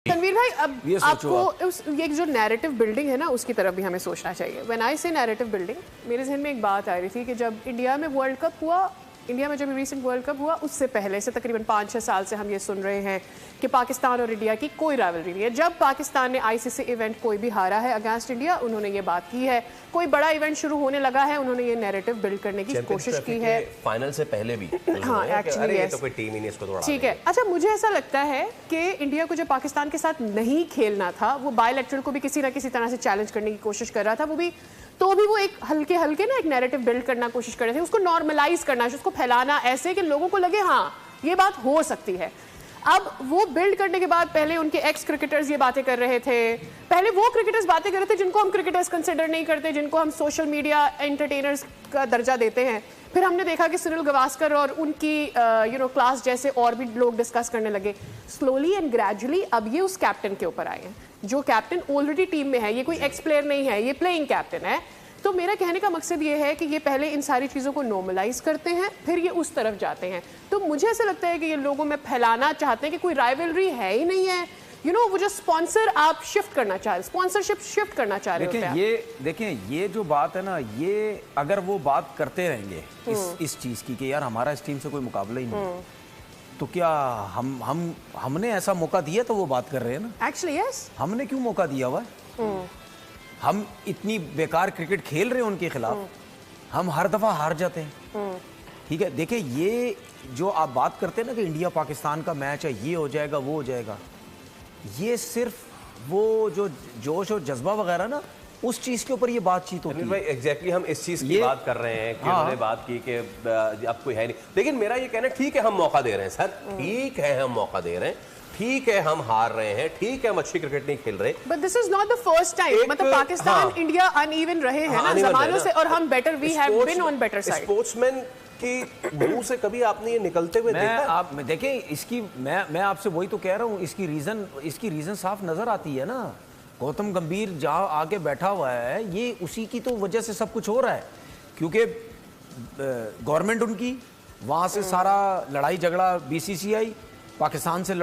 तनवीर भाई, अब आपको ये जो नैरेटिव बिल्डिंग है ना, उसकी तरफ भी हमें सोचना चाहिए। व्हेन आई से नैरेटिव बिल्डिंग, मेरे जहन में एक बात आ रही थी कि जब इंडिया में वर्ल्ड कप हुआ, इंडिया में जब रिसेंट वर्ल्ड कप हुआ, उससे पहले से तकरीबन 5-6 साल से हम ये सुन रहे हैं कि पाकिस्तान और इंडिया की कोई राइवलरी नहीं है। जब पाकिस्तान ने आईसीसी इवेंट कोई भी हारा है अगेंस्ट इंडिया, उन्होंने ये बात की है। कोई बड़ा इवेंट शुरू होने लगा है, उन्होंने ये नैरेटिव बिल्ड करने की कोशिश की है। फाइनल से पहले भी हाँ, एक्चुअली ये तो कोई टीम ही नहीं, इसको थोड़ा ठीक है। अच्छा, मुझे ऐसा लगता है कि इंडिया को जब पाकिस्तान के साथ नहीं खेलना था, वो बायलैटरल को भी किसी ना किसी तरह से चैलेंज करने की कोशिश कर रहा था, वो एक हल्के हल्के ना एक नैरेटिव बिल्ड करना कोशिश कर रहे थे, उसको नॉर्मलाइज करना, उसको फैलाना ऐसे कि लोगों को लगे हाँ ये बात हो सकती है। अब वो बिल्ड करने के बाद पहले उनके एक्स क्रिकेटर्स ये बातें कर रहे थे, पहले वो क्रिकेटर्स बातें कर रहे थे जिनको हम क्रिकेटर्स कंसिडर नहीं करते, जिनको हम सोशल मीडिया एंटरटेनर्स का दर्जा देते हैं। फिर हमने देखा कि सुनील गावस्कर और उनकी क्लास जैसे और भी लोग डिस्कस करने लगे। स्लोली एंड ग्रेजुअली अब ये उस कैप्टन के ऊपर आए हैं, जो कैप्टन ऑलरेडी टीम में है। ये कोई एक्स प्लेयर नहीं है, ये प्लेइंग कैप्टन है। तो मेरा कहने का मकसद ये है कि ये पहले इन सारी चीज़ों को नॉर्मलाइज करते हैं, फिर ये उस तरफ जाते हैं। तो मुझे ऐसा लगता है कि ये लोगों में फैलाना चाहते हैं कि कोई राइवलरी है ही नहीं है। वो जो स्पॉन्सर आप शिफ्ट करना चाह रहे, स्पॉन्सरशिप शिफ्ट करना चाह रहे हो। देखें ये जो बात है ना, ये अगर वो बात करते रहेंगे इस चीज़ की कि यार हमारा इस टीम से कोई मुकाबला ही नहीं, तो क्या हमने ऐसा मौका दिया तो वो बात कर रहे हैं ना। एक्चुअली यस, हमने क्यों मौका दिया हुआ? हम इतनी बेकार क्रिकेट खेल रहे हैं उनके खिलाफ, हम हर दफा हार जाते हैं। ठीक है, देखिए ये जो आप बात करते हैं ना कि इंडिया पाकिस्तान का मैच है, ये हो जाएगा वो हो जाएगा, ये सिर्फ वो जो जोश और जज्बा वगैरह ना, उस चीज के ऊपर ये बातचीत होती है। भाई एग्जैक्टली हम इस चीज की बात कर रहे हैं कि उन्होंने बात की कि अब कोई है नहीं, लेकिन मेरा ये कहना ठीक है हम मौका दे रहे हैं सर, ठीक है हम मौका दे रहे हैं, ठीक है हम हार रहे हैं, ठीक है हम अच्छी क्रिकेट नहीं खेल रहे, but this is not the first time. मतलब पाकिस्तान इंडिया अनइवन रहे हैं ना जमानों से, और हम better, we have been on better side. Sportsman की मुंह से कभी आपने ये निकलते हुए देखा? आप देखें इसकी, मैं आपसे वही तो कह रहा हूँ, इसकी रीजन साफ नजर आती है ना। गौतम गंभीर जहाँ आके बैठा हुआ है, ये उसी की तो वजह से सब कुछ हो रहा है, क्योंकि गवर्नमेंट उनकी, वहाँ से सारा लड़ाई झगड़ा बीसीसीआई, पाकिस्तान से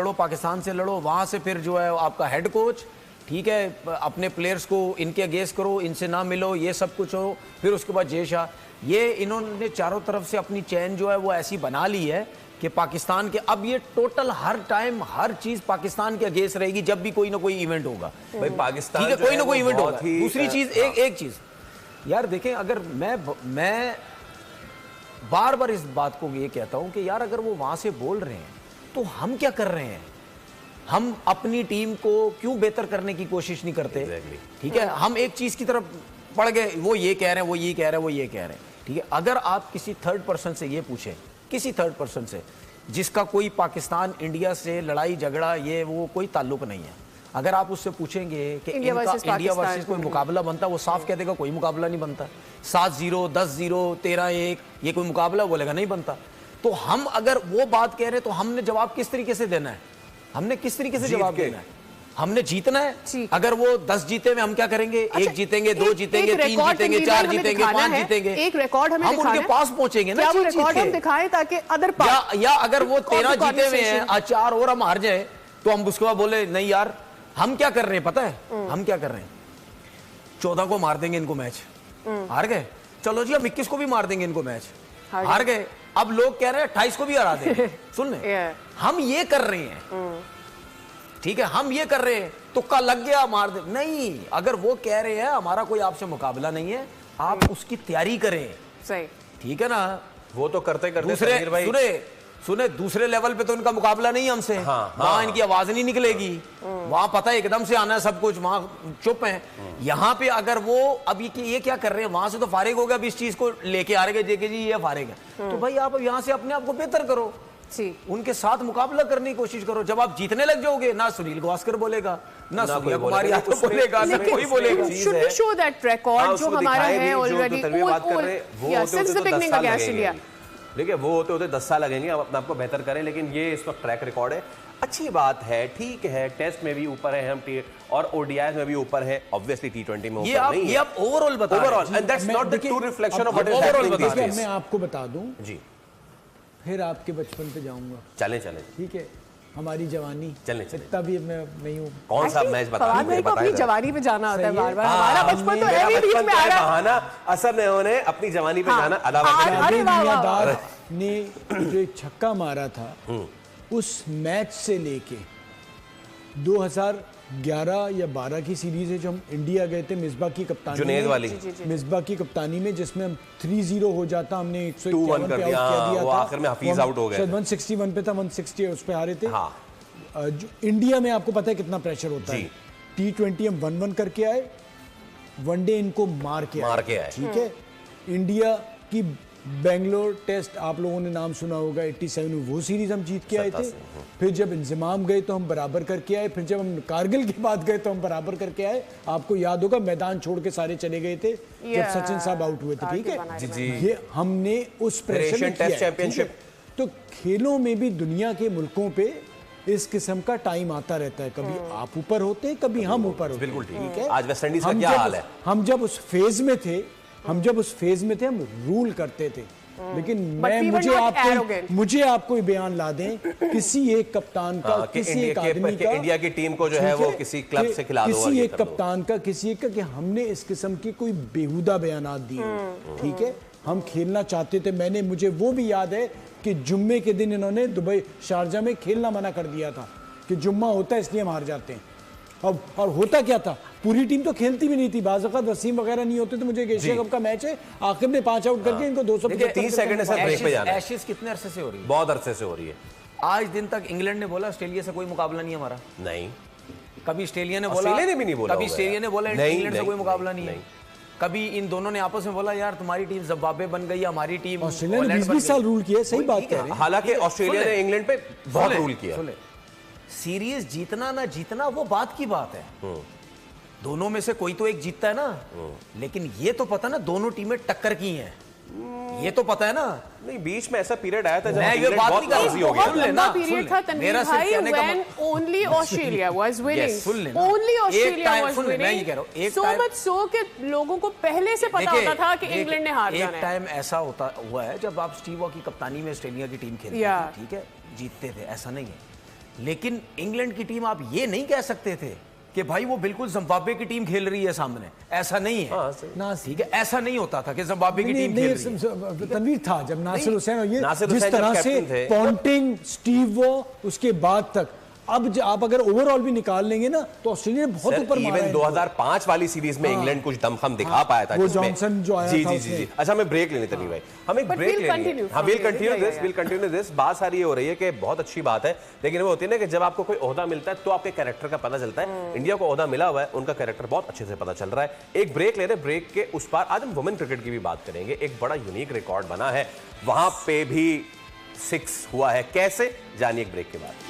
लड़ो, वहाँ से फिर जो है आपका हेड कोच, ठीक है, अपने प्लेयर्स को इनके अगेंस्ट करो, इनसे ना मिलो, ये सब कुछ हो। फिर उसके बाद जय शाह, ये इन्होंने चारों तरफ से अपनी चैन जो है वो ऐसी बना ली है कि पाकिस्तान के अब ये टोटल हर टाइम हर चीज पाकिस्तान के अगेंस्ट रहेगी जब भी कोई ना कोई इवेंट होगा। भाई पाकिस्तान ठीक है, कोई ना कोई इवेंट होगा। दूसरी चीज, एक चीज यार देखें, अगर मैं बार बार इस बात को ये कहता हूं कि यार अगर वो वहां से बोल रहे हैं तो हम क्या कर रहे हैं? हम अपनी टीम को क्यों बेहतर करने की कोशिश नहीं करते? ठीक है, हम एक चीज की तरफ पड़ गए, वो ये कह रहे हैं, वो ये कह रहे हैं, वो ये कह रहे हैं। ठीक है, अगर आप किसी थर्ड पर्सन से ये पूछें, किसी थर्ड पर्सन से जिसका कोई पाकिस्तान इंडिया से लड़ाई झगड़ा ये वो कोई ताल्लुक नहीं है, अगर आप उससे पूछेंगे कि इंडिया वर्सेस कोई मुकाबला बनता, वो साफ कह देगा कोई मुकाबला नहीं बनता। 7-0, 10-0, 13-1 ये कोई मुकाबला, बोलेगा नहीं बनता। तो हम अगर वो बात कह रहे हैं तो हमने जवाब किस तरीके से देना है? हमने किस तरीके से जवाब देना है? हमने जीतना है। अगर वो 10 जीते में हम क्या करेंगे? अच्छा, 1 जीतेंगे, 2 जीतेंगे, 3 जीतेंगे, 4 जीतेंगे, 5 जीतेंगे, एक रिकॉर्ड हमें हम उनके पास पहुंचेंगे ना। वो रिकॉर्ड हम दिखाएं ताकि अदर या अगर वो 13 जीते हुए हैं, 4 और हम हार जाए, तो हम उसके बाद बोले नहीं यार हम क्या कर रहे हैं पता है? हम क्या कर रहे हैं? 14 को मार देंगे इनको मैच, हार गए, चलो जी हम 21 को भी मार देंगे इनको मैच, हार गए। अब लोग कह रहे हैं 28 को भी हरा देंगे। सुन ले, हम ये कर रहे हैं, ठीक है, हम ये कर रहे हैं, तुक्का लग गया मार दे, नहीं। अगर वो कह रहे हैं हमारा कोई आपसे मुकाबला नहीं है, आप उसकी तैयारी करें, सही, ठीक है ना। वो तो करते सुने दूसरे लेवल पे तो इनका मुकाबला नहीं हमसे, वहां इनकी आवाज नहीं निकलेगी, वहां पता है एकदम से आना है सब कुछ, वहां चुप है। यहाँ पे अगर वो अब ये क्या कर रहे हैं, वहां से तो फारिग हो गया, अब इस चीज को लेके आ रहे जेके जी ये फारिग है, तो भाई आप यहाँ से अपने आप को बेहतर करो, उनके साथ मुकाबला करने की कोशिश करो। जब आप जीतने लग जाओगे, ना सुनील गावस्कर बोलेगा, ना सूर्या कुमार यादव बोलेगा, ना कोई बोलेगा। Should we show that record जो हमारा है ऑलरेडी, देखिए वो होते होते 10 साल लगेंगे अपने आपको बेहतर करें, लेकिन ये इस वक्त ट्रैक रिकॉर्ड है। अच्छी बात है, ठीक है, टेस्ट में भी ऊपर है हम, और ओडीआई में भी ऊपर है, ऑब्वियसली T20 में ऊपर नहीं है। ये आप ओवरऑल बता रहे हैं, overall, and that's not the true reflection of what is happening this days. मैं आपको बता दूं जी, फिर आपके बचपन पे जाऊंगा। चले ठीक है, हमारी जवानी, चलें। इतना भी मैं नहीं हूँ। कौन सा मैच बता फवाद भाई को अपनी जवानी पे जाना होता है सही है। बार-बार। हमारा बचपन तो है भी बीच में आ रहा है। बहाना असर ने उन्हें अपनी जवानी पे जाना अलावा अरे वाह, वाह, वाह। दुनियादार ने जो एक छक्का मारा था उस मैच से लेके 2011 या 12 की सीरीज है जो हम इंडिया गए थे मिसबा की कप्तानी जुनैद में, वाली मिसबा की कप्तानी में, जिसमें हम 3-0 हो जाता, हमने 2-1 151 कर पे दिया, आउट कर दिया वो था। आखिर में हफीज आउट हो गए शायद 161 पे था, 160 उस पे हारे थे। हाँ। जो इंडिया में आपको पता है कितना प्रेशर होता है। T20 हम 1-1 करके आए, वनडे इनको मार के आए। ठीक है, इंडिया की बेंगलोर टेस्ट आप लोगों ने नाम सुना होगा 87 में, वो सीरीज हम जीत के आए थे। फिर जब इंजमाम गए तो हम बराबर करके आए, फिर जब हम कारगिल के बाद गए तो हम बराबर करके आए। आपको याद होगा मैदान छोड़ के सारे चले गए थे जब सचिन साहब आउट हुए थे। ठीक है जी। ये हमने उस प्रेशर में टेस्ट चैंपियनशिप। तो खेलों में भी दुनिया के मुल्कों पे इस किस्म का टाइम आता रहता है, कभी आप ऊपर होते हैं, कभी हम ऊपर होते हैं। बिल्कुल ठीक है। आज वेस्ट इंडीज का हम क्या जब हाल है? हम जब उस फेज में थे, हम रूल करते थे। लेकिन मुझे आपको ये बयान ला दें किसी एक कप्तान का, किसी एक आदमी का, इंडिया की टीम को जो है वो किसी क्लब से खिला दो, किसी एक कप्तान का, किसी एक का, कि हमने इस किस्म की कोई बेहुदा बयानात दिए। ठीक है, हम खेलना चाहते थे। मुझे वो भी याद है कि जुम्मे के दिन इन्होंने दुबई शारजा में खेलना मना कर दिया था कि जुम्मा होता है इसलिए हम हार जाते हैं। अब और होता क्या था, पूरी टीम तो खेलती भी नहीं थी, बाज़ वक़्त वसीम वगैरह नहीं होते। तो मुझे एशिया कप का मैच है, आखिर में 5 आउट करके इनको 230 सेकंड से ब्रेक पे जाना है। एशेज कितने अरसे से हो रही है? बहुत अरसे से हो रही है। आज दिन तक इंग्लैंड ने बोला ऑस्ट्रेलिया से कोई मुकाबला नहीं हमारा। नहीं, कभी ऑस्ट्रेलिया ने बोला, ऑस्ट्रेलिया ने भी नहीं बोला, कभी ऑस्ट्रेलिया ने बोला इंग्लैंड से कोई मुकाबला नहीं है। नहीं। कभी इन दोनों ने आपस में बोला यार तुम्हारी टीम जिम्बाब्वे बन गई, हमारी टीम ऑस्ट्रेलिया ने 20 साल रूल किया, सही बात कह रहे हैं। हालांकि ऑस्ट्रेलिया ने इंग्लैंड पे बहुत रूल किया। सीरीज जीतना ना जीतना वो बात की बात है, दोनों में से कोई तो एक जीतता है ना। लेकिन ये तो पता ना दोनों टीमें टक्कर की हैं, ये तो पता है ना। नहीं, बीच में ऐसा पीरियड आया था जब मैं ये बात नहीं कर रहा, बहुत लंबा पीरियड था तनवीर भाई, when only Australia was winning, only Australia was winning, so much so कि लोगों को पहले से पता होता था कि इंग्लैंड ने हार जाना है। एक टाइम ऐसा होता हुआ है जब आप स्टीव वॉ की कप्तानी में ऑस्ट्रेलिया की टीम खेलती थी, ठीक है, जीतते थे, ऐसा नहीं है। लेकिन इंग्लैंड की टीम आप ये नहीं कह सकते थे कि भाई वो बिल्कुल जिम्बाब्वे की टीम खेल रही है सामने, ऐसा नहीं है ना। ठीक है, ऐसा नहीं होता था कि जिम्बाब्वे की टीम खेल रही है। तनवीर था जब नासिर हुसैन और ये जिस तरह से पॉन्टिंग, स्टीव वॉ, उसके बाद तक, अब आप अगर ओवरऑल भी निकाल लेंगे ना तो ऑस्ट्रेलिया ने बहुत ऊपर मारा है। 2005 वाली सीरीज में इंग्लैंड कुछ दमखम दिखा पाया था, वो जॉनसन जो आया था। जी। अच्छा, हमें ब्रेक लेने तनवीर भाई, हम एक ब्रेक लेंगे। हाँ, विल कंटिन्यू दिस। बात सारी ये हो रही है कि बहुत अच्छी बात है, लेकिन वो होती है ना कि जब आपको कोई ओहदा मिलता है तो आपके कैरेक्टर का पता चलता है। इंडिया को ओहदा मिला हुआ है, उनका कैरेक्टर बहुत अच्छे से पता चल रहा है। एक ब्रेक ले रहे, ब्रेक के उस पार आज हम वुमेन क्रिकेट की भी बात करेंगे। एक बड़ा यूनिक रिकॉर्ड बना है, वहां पे भी 6 हुआ है, कैसे, जानिए एक ब्रेक के बाद।